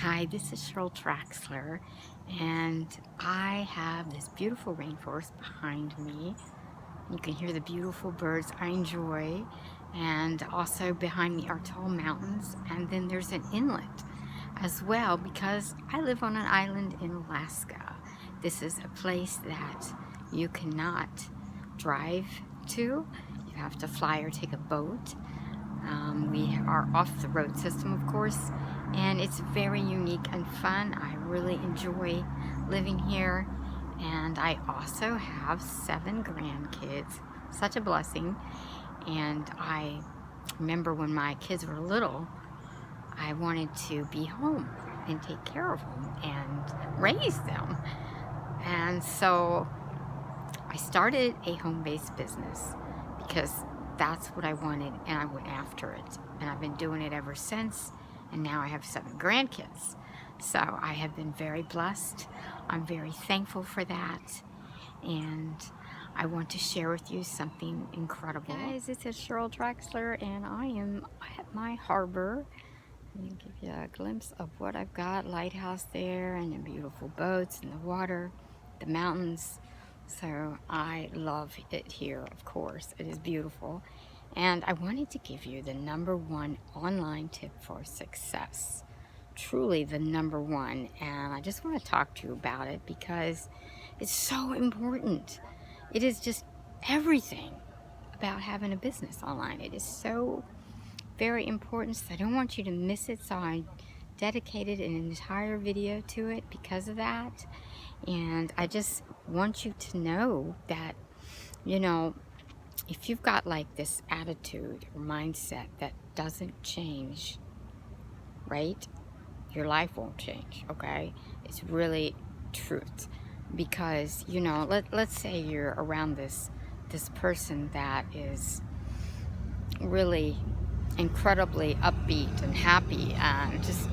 Hi, this is Cheryl Traxler, and I have this beautiful rainforest behind me. You can hear the beautiful birds I enjoy, and also behind me are tall mountains, and then there's an inlet as well because I live on an island in Alaska. This is a place that you cannot drive to. You have to fly or take a boat. We are off the road system, of course, and it's very unique and fun. I really enjoy living here, and I also have 7 grandkids. Such a blessing. And I remember when my kids were little, I wanted to be home and take care of them and raise them. And so I started a home-based business because that's what I wanted, and I went after it. And I've been doing it ever since, and now I have 7 grandkids. So I have been very blessed. I'm very thankful for that, and I want to share with you something incredible. Guys, this is Cheryl Traxler, and I am at my harbor. Let me give you a glimpse of what I've got. Lighthouse there, and the beautiful boats and the water, the mountains. So I love it here, of course. It is beautiful. And I wanted to give you the #1 online tip for success. Truly the #1. And I just want to talk to you about it because it's so important. It is just everything about having a business online. It is so very important, so I don't want you to miss it. So I dedicated an entire video to it because of that. And I just want you to know that, you know, if you've got like this attitude or mindset that doesn't change, right? Your life won't change, okay? It's really truth. Because, you know, let's say you're around this person that is really incredibly upbeat and happy and just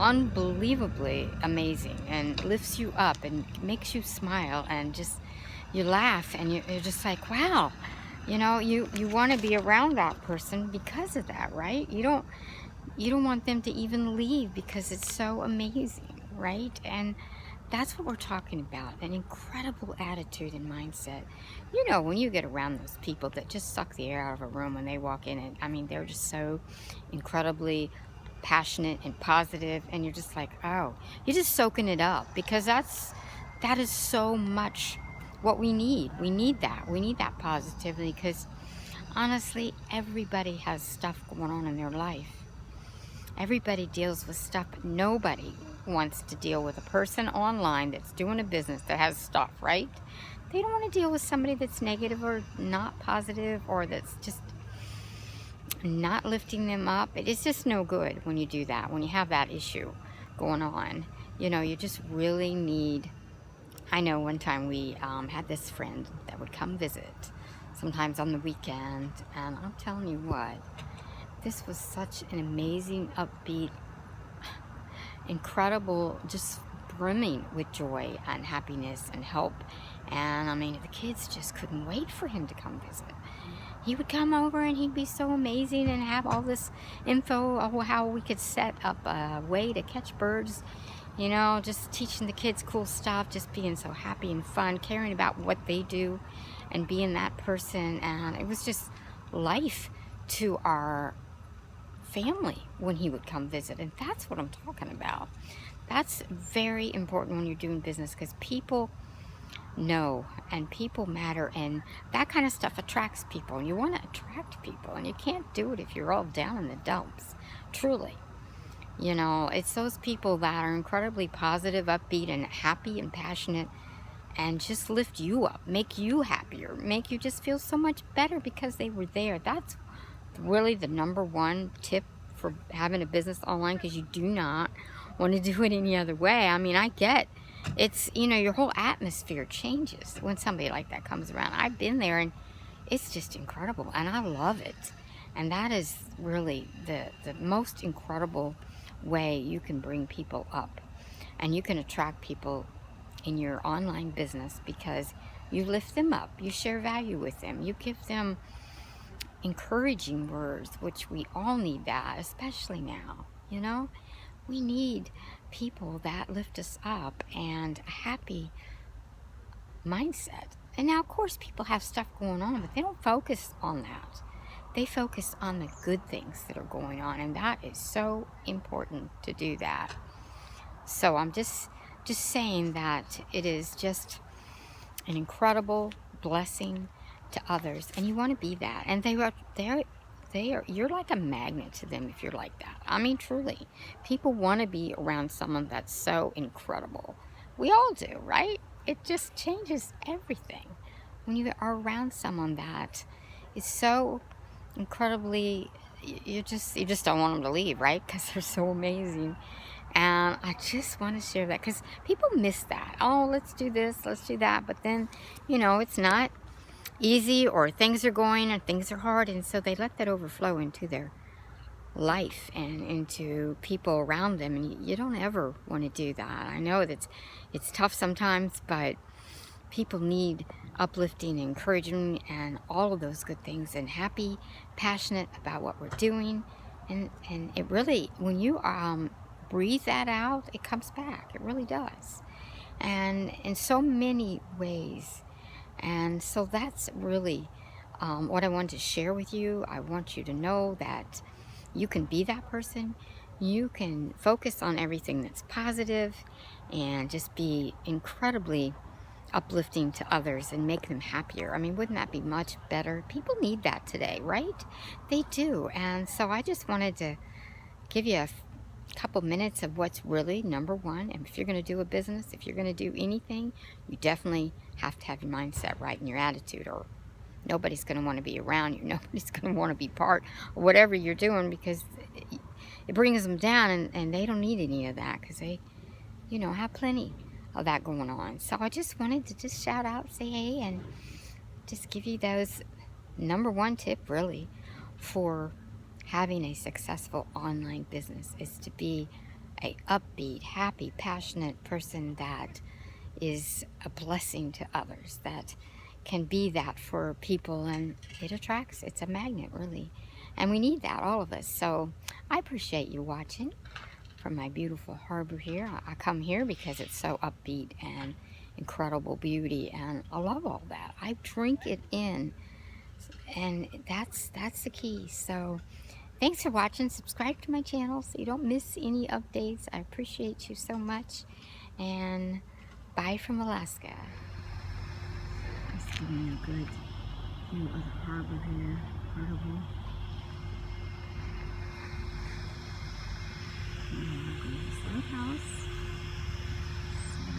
unbelievably amazing, and lifts you up and makes you smile, and just you laugh, and you're just like, wow, you know, you want to be around that person because of that, right? You don't want them to even leave because it's so amazing, right? And that's what we're talking about, an incredible attitude and mindset. You know, when you get around those people that just suck the air out of a room when they walk in, and I mean, they're just so incredibly passionate and positive, and you're just like, oh, you're just soaking it up, because that is so much what we need. We need that positivity, because honestly, everybody has stuff going on in their life. Everybody deals with stuff, but nobody wants to deal with a person online that's doing a business that has stuff, right? They don't want to deal with somebody that's negative or not positive, or that's just not lifting them up. It's just no good when you do that, when you have that issue going on. You know, you just really need. I know one time we had this friend that would come visit, sometimes on the weekend, and I'm telling you what, this was such an amazing, upbeat, incredible, just brimming with joy and happiness and hope. And I mean, the kids just couldn't wait for him to come visit. He would come over and he'd be so amazing and have all this info of how we could set up a way to catch birds, you know, just teaching the kids cool stuff, just being so happy and fun, caring about what they do and being that person. And it was just life to our family when he would come visit. And that's what I'm talking about. That's very important when you're doing business, because people know and people matter, and that kind of stuff attracts people, and you want to attract people, and you can't do it if you're all down in the dumps. Truly, you know, it's those people that are incredibly positive, upbeat, and happy and passionate, and just lift you up, make you happier, make you just feel so much better because they were there. That's really the #1 tip for having a business online, because you do not want to do it any other way. I mean, I get it's, you know, your whole atmosphere changes when somebody like that comes around. I've been there, and it's just incredible, and I love it. And that is really the most incredible way you can bring people up, and you can attract people in your online business, because you lift them up, you share value with them, you give them encouraging words, which we all need that, especially now. you know? We need people that lift us up and a happy mindset. And now, of course, people have stuff going on, but they don't focus on that. They focus on the good things that are going on, and that is so important to do that. So I'm just saying that it is just an incredible blessing to others, and you want to be that. And you're like a magnet to them if you're like that. I mean, truly, people want to be around someone that's so incredible. We all do, right? It just changes everything when you are around someone that is so incredibly, you just don't want them to leave, right? Because they're so amazing. And I just want to share that because people miss that. Oh, let's do this, let's do that. But then, it's not easy, or things are going and things are hard, and so they let that overflow into their life and into people around them, and you don't ever want to do that. I know that it's tough sometimes, but people need uplifting, encouraging, and all of those good things, and happy, passionate about what we're doing, and it really, when you breathe that out, it comes back. It really does, and in so many ways. And so that's really what I wanted to share with you. I want you to know that you can be that person. You can focus on everything that's positive and just be incredibly uplifting to others and make them happier. I mean, wouldn't that be much better? People need that today, right? They do. And so I just wanted to give you a couple minutes of what's really number one. And if you're going to do a business, if you're going to do anything, you definitely have to have your mindset right and your attitude, or nobody's going to want to be around you. Nobody's going to want to be part of whatever you're doing, because it brings them down, and they don't need any of that, because they, have plenty of that going on. So I just wanted to just shout out, say hey, and just give you those number one tip really for having a successful online business is to be a upbeat, happy, passionate person that is a blessing to others, that can be that for people, and it attracts. It's a magnet, really, and we need that, all of us. So I appreciate you watching from my beautiful harbor here. I come here because it's so upbeat and incredible beauty, and I love all that. I drink it in, and that's the key. So thanks for watching. Subscribe to my channel so you don't miss any updates. I appreciate you so much. And bye from Alaska. Just giving you a good view of the harbor here. Incredible. Gorgeous lighthouse. So,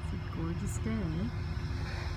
it's a gorgeous day.